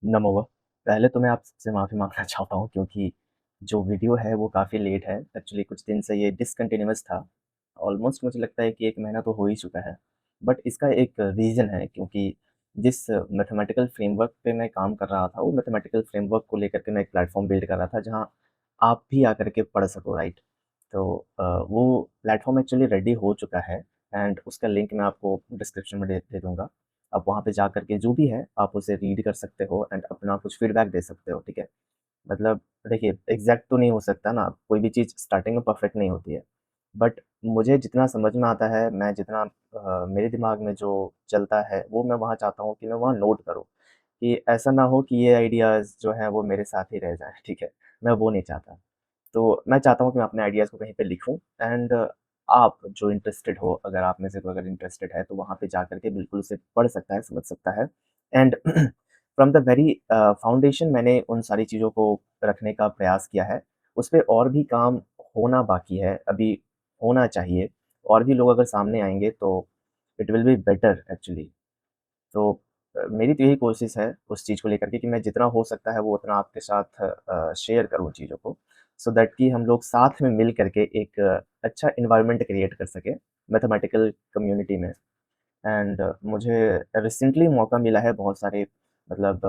नमोवा। पहले तो मैं आपसे माफ़ी माँगना चाहता हूँ क्योंकि जो वीडियो है वो काफ़ी लेट है। एक्चुअली कुछ दिन से ये डिसकंटिन्यूअस था। ऑलमोस्ट मुझे लगता है कि 1 महीना तो हो ही चुका है। बट इसका एक रीज़न है क्योंकि जिस मैथमेटिकल फ्रेमवर्क पे मैं काम कर रहा था, वो मैथमेटिकल फ्रेमवर्क को लेकर के मैं एक प्लेटफ़ॉर्म बिल्ड कर रहा था जहाँ आप भी आकर के पढ़ सको, राइट? तो वो प्लेटफ़ॉर्म एक्चुअली रेडी हो चुका है एंड उसका लिंक मैं आपको डिस्क्रिप्शन में दे दे दूँगा। आप वहाँ पे जा कर के जो भी है, आप उसे रीड कर सकते हो एंड अपना कुछ फीडबैक दे सकते हो, ठीक है? मतलब देखिए, एग्ज़ैक्ट तो नहीं हो सकता ना, कोई भी चीज़ स्टार्टिंग में परफेक्ट नहीं होती है। बट मुझे जितना समझ में आता है, मैं जितना मेरे दिमाग में जो चलता है, वो मैं वहाँ चाहता हूँ कि मैं वहाँ नोट करूँ, कि ऐसा ना हो कि ये आइडियाज़ जो हैं, वो मेरे साथ ही रह जाएँ, ठीक है? मैं वो नहीं चाहता। तो मैं चाहता हूँ कि मैं अपने आइडियाज़ को कहीं पे लिखूँ एंड आप जो इंटरेस्टेड हो, अगर आप में से कोई अगर इंटरेस्टेड है, तो वहाँ पे जाकर के बिल्कुल उसे पढ़ सकता है, समझ सकता है and from the very foundation मैंने उन सारी चीज़ों को रखने का प्रयास किया है। उसपे और भी काम होना बाकी है, अभी होना चाहिए। और भी लोग अगर सामने आएँगे तो it will be better actually. तो मेरी तो यही कोशिश है उस चीज़ को लेकर के कि मैं जितना हो सकता है वो उतना आपके साथ शेयर करूँ चीज़ों को, सो दैट कि हम लोग साथ में मिल कर के एक अच्छा एनवायरनमेंट क्रिएट कर सकें मैथमेटिकल कम्युनिटी में। एंड मुझे रिसेंटली मौका मिला है बहुत सारे, मतलब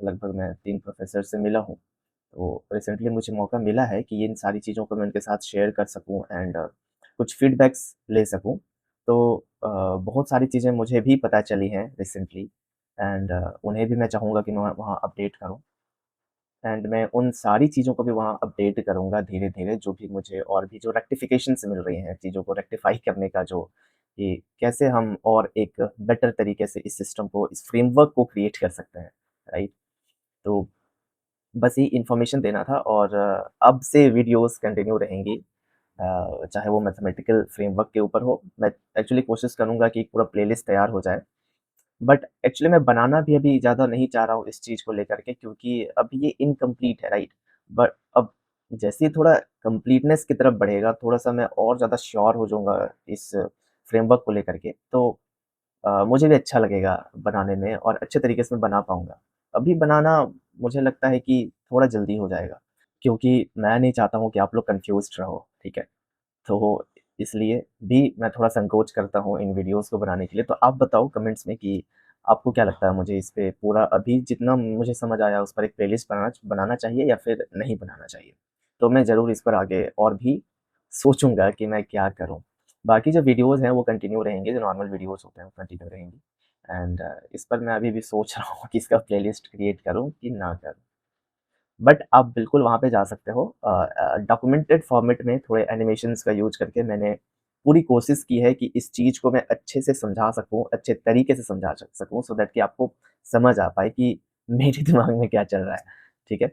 लगभग मैं 3 प्रोफ़ेसर से मिला हूँ। तो रिसेंटली मुझे मौका मिला है कि इन सारी चीज़ों को मैं उनके साथ शेयर कर सकूँ एंड कुछ फीडबैक्स ले सकूँ। तो बहुत सारी चीज़ें मुझे भी पता चली हैं रिसेंटली एंड उन्हें भी मैं चाहूँगा कि मैं वहाँ अपडेट करूँ एंड मैं उन सारी चीज़ों को भी वहाँ अपडेट करूँगा धीरे-धीरे, जो भी मुझे और भी जो रेक्टिफ़िकेशंस मिल रही हैं, चीज़ों को रेक्टिफ़ाई करने का जो, कि कैसे हम और एक बेटर तरीके से इस सिस्टम को, इस फ्रेमवर्क को क्रिएट कर सकते हैं, राइट? तो बस ये इन्फॉर्मेशन देना था और अब से वीडियोज़ कंटिन्यू रहेंगी, चाहे वो मैथमेटिकल फ्रेमवर्क के ऊपर हो। मैं एक्चुअली कोशिश करूँगा कि एक पूरा प्लेलिस्ट तैयार हो जाए। बट एक्चुअली मैं बनाना भी अभी ज़्यादा नहीं चाह रहा हूँ इस चीज़ को लेकर के, क्योंकि अभी ये इनकम्प्लीट है, राइट? बट अब जैसे ही थोड़ा कंप्लीटनेस की तरफ बढ़ेगा, थोड़ा-सा मैं और ज़्यादा श्योर हो जाऊँगा इस फ्रेमवर्क को लेकर के, तो मुझे भी अच्छा लगेगा बनाने में और अच्छे तरीके से मैं बना पाऊँगा। अभी बनाना मुझे लगता है कि थोड़ा जल्दी हो जाएगा, क्योंकि मैं नहीं चाहता हूँ कि आप लोग कन्फ्यूज़्ड रहो, ठीक है? तो इसलिए भी मैं थोड़ा संकोच करता हूँ इन वीडियोज़ को बनाने के लिए। तो आप बताओ कमेंट्स में कि आपको क्या लगता है, मुझे इस पे पूरा अभी जितना मुझे समझ आया उस पर एक प्लेलिस्ट बनाना बनाना चाहिए या फिर नहीं बनाना चाहिए? तो मैं ज़रूर इस पर आगे और भी सोचूँगा कि मैं क्या करूँ। बाकी जो वीडियोज़ हैं वो कंटिन्यू रहेंगे, जो नॉर्मल वीडियोज़ होते हैं वो कंटिन्यू रहेंगी एंड इस पर मैं अभी भी सोच रहा हूँ कि इसका प्लेलिस्ट क्रिएट करूँ कि ना करूँ। बट आप बिल्कुल वहाँ पे जा सकते हो। डॉक्यूमेंटेड फॉर्मेट में थोड़े एनिमेशंस का यूज़ करके मैंने पूरी कोशिश की है कि इस चीज़ को मैं अच्छे से समझा सकूँ, अच्छे तरीके से समझा सकूँ, सो दैट कि आपको समझ आ पाए कि मेरे दिमाग में क्या चल रहा है, ठीक है?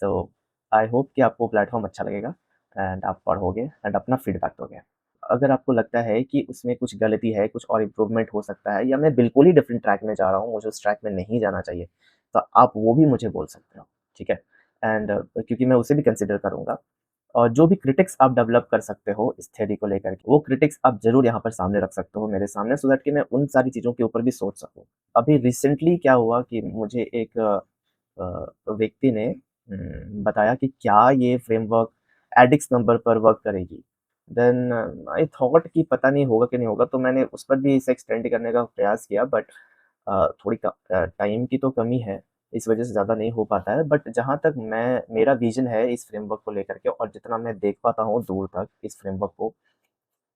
सो आई होप कि आपको प्लेटफ़ॉर्म अच्छा लगेगा एंड आप पढ़ोगे एंड अपना फीडबैक दोगे। अगर आपको लगता है कि उसमें कुछ गलती है, कुछ और इम्प्रूवमेंट हो सकता है या मैं बिल्कुल ही डिफरेंट ट्रैक में जा रहा हूँ, मुझे उस ट्रैक में नहीं जाना चाहिए, तो आप वो भी मुझे बोल सकते हो, ठीक है? एंड क्योंकि मैं उसे भी कंसिडर करूँगा। और जो भी क्रिटिक्स आप डेवलप कर सकते हो इस थ्योरी को लेकर के, वो क्रिटिक्स आप ज़रूर यहाँ पर सामने रख सकते हो मेरे सामने, सो दैट कि मैं उन सारी चीज़ों के ऊपर भी सोच सकूँ। अभी रिसेंटली क्या हुआ कि मुझे एक व्यक्ति ने बताया कि क्या ये फ्रेमवर्क एडिक्स नंबर पर वर्क करेगी? देन आई थॉट कि पता नहीं होगा कि नहीं होगा, तो मैंने उस पर भी इसे एक्सटेंड करने का प्रयास किया, बट थोड़ी टाइम की तो कमी है, इस वजह से ज़्यादा नहीं हो पाता है। बट जहाँ तक मैं मेरा विज़न है इस फ्रेमवर्क को लेकर के और जितना मैं देख पाता हूँ दूर तक इस फ्रेमवर्क को,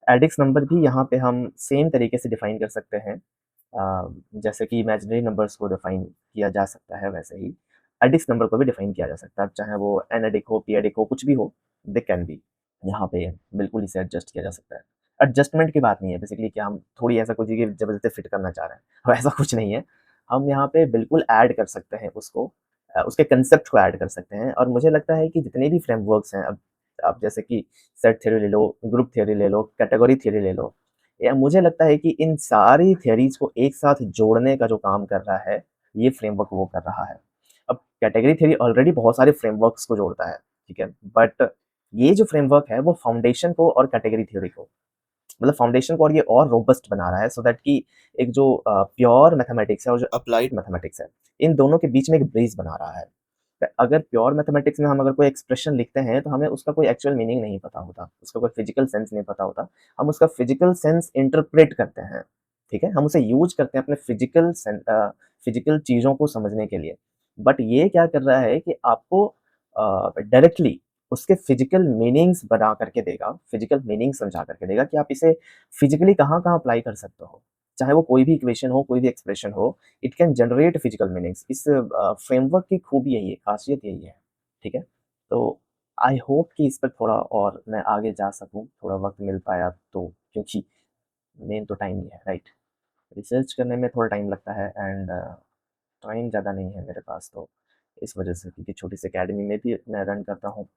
एडिक्स नंबर भी यहाँ पे हम सेम तरीके से डिफ़ाइन कर सकते हैं। जैसे कि इमेजिनरी नंबर्स को डिफ़ाइन किया जा सकता है, वैसे ही एडिक्स नंबर को भी डिफ़ाइन किया जा सकता है। अब चाहे वो एन एडिक हो, पी एडिक हो, कुछ भी हो, दे कैन बी। यहाँ पे बिल्कुल इसे एडजस्ट किया जा सकता है। एडजस्टमेंट की बात नहीं है बेसिकली कि हम थोड़ी ऐसा कुछ कि ज़बरदस्ती फिट करना चाह रहे हैं, वैसा कुछ नहीं है। हम यहाँ पे बिल्कुल ऐड कर सकते हैं उसको, उसके कांसेप्ट को ऐड कर सकते हैं और मुझे लगता है कि जितने भी फ्रेमवर्क्स हैं, अब आप जैसे कि सेट थ्योरी ले लो, ग्रुप थ्योरी ले लो, कैटेगरी थ्योरी ले लो, या मुझे लगता है कि इन सारी थ्योरीज़ को एक साथ जोड़ने का जो काम कर रहा है, ये फ्रेमवर्क वो कर रहा है। अब कैटेगरी थ्योरी ऑलरेडी बहुत सारे फ्रेमवर्क्स को जोड़ता है, ठीक है? बट ये जो फ्रेमवर्क है वो फाउंडेशन को और कैटेगरी थ्योरी को मतलब फाउंडेशन को और ये और रोबस्ट बना रहा है, सो दैट कि एक जो प्योर मैथमेटिक्स है और जो अप्लाइड मैथमेटिक्स है, इन दोनों के बीच में एक ब्रिज बना रहा है। अगर प्योर मैथमेटिक्स में हम अगर कोई एक्सप्रेशन लिखते हैं तो हमें उसका कोई एक्चुअल मीनिंग नहीं पता होता, उसका कोई फिजिकल सेंस नहीं पता होता, हम उसका फिजिकल सेंस इंटरप्रेट करते हैं, ठीक है, हम उसे यूज करते हैं अपने फिजिकल चीज़ों को समझने के लिए। बट ये क्या कर रहा है कि आपको डायरेक्टली उसके फिजिकल मीनिंग्स बना करके देगा, फिजिकल मीनिंग समझा करके देगा कि आप इसे फिजिकली कहाँ कहाँ अप्लाई कर सकते हो, चाहे वो कोई भी इक्वेशन हो, कोई भी एक्सप्रेशन हो, it can generate physical meanings. इस फ्रेमवर्क की खूबी यही है, खासियत यही है, ठीक है। तो आई होप कि इस पर थोड़ा और मैं आगे जा सकूं, थोड़ा वक्त मिल पाया तो, क्योंकि मेन तो टाइम ही है, राइट। रिसर्च करने में थोड़ा टाइम लगता है एंड टाइम ज़्यादा नहीं है मेरे पास, तो इस वजह से, क्योंकि छोटी सी अकेडमी में भी मैं रन करता हूँ,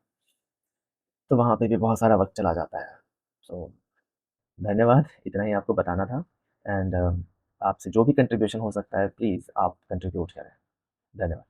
तो वहाँ पे भी बहुत सारा वक्त चला जाता है। सो धन्यवाद, इतना ही आपको बताना था। एंड आपसे जो भी कंट्रीब्यूशन हो सकता है प्लीज़ आप कंट्रीब्यूट करें। धन्यवाद।